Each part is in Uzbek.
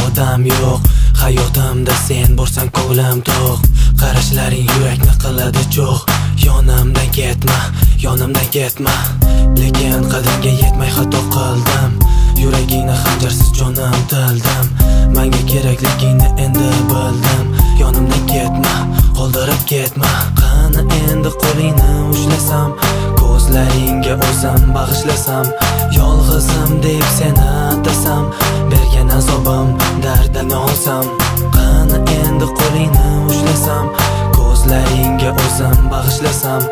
odam yo'q hayotimda, sen borsan ko'nglim to'q. Qarashlaring yurakni qiladi cho'q. Yonimdan ketma, yonimdan ketma. Lekin qadrimga yetmay xato qildim. Yuragingni xanjarsiz jonim tildim. Menga kerakligingni endi bildim. Yonimdan ketma, qoldirib ketma. Qani endi qo'lingni ushlasam, ko'zlaringga o'zim bag'ishlasam, yolg'izim deb seni atasam, bergan azobim dardini olsam. Qani endi qo'lingni ushlasam, ko'zlaringga o'zim bag'ishlasam,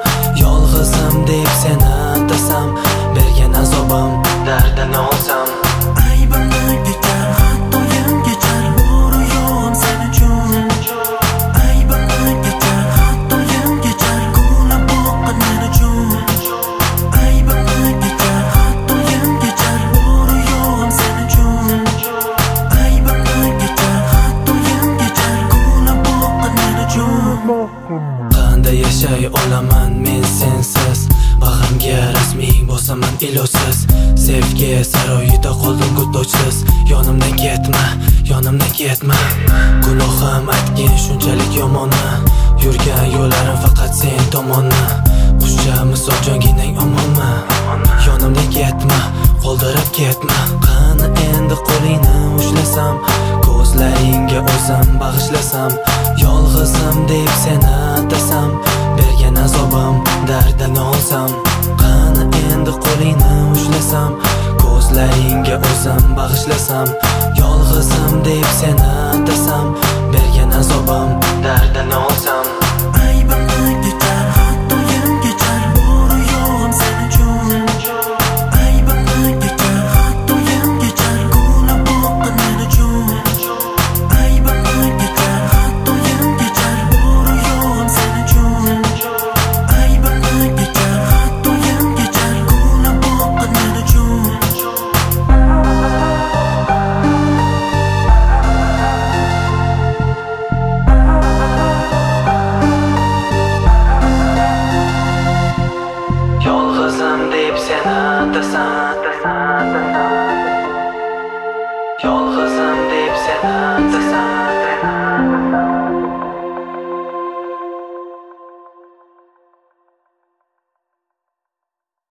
yolg'izim deb seni atasam, bergan azobim dardini olsam. Aybimni kechir, xatoyim kechir, bor yo'g'im sen uchun. Aybimni kechir, xatoyim kechir, ko'lab boqib men uchun. Aybimni kechir, xatoyim kechir, bor yo'g'im sen uchun. Aybimni kechir, xatoyim kechir, ko'lab boqib men uchun. Qanday yashay olaman men sensiz? Bag'rimga rasmiy bosaman ilojsiz. Sevgi saroyida qoldim g'uddochsiz. Yonimdan ketma, yonimdan ketma. Gunohim aytgin shunchalik yomonni. Yurgan yo'llarim faqat sen tomonni. Qushcha misol jonginang omonmi? Yonimdan ketma, qoldirib ketma. Qani endi qo'lingni ushlasam, ko'zlaringga o'zim bag'ishlasam, yolg'izim deb seni atasam, bergan azobim dardini olsam. Qani endi qo'lingni ushlasam, ko'zlaringga o'zim bag'ishlasam, yolg'izim deb seni atasam, bergan azobim dardini olsam.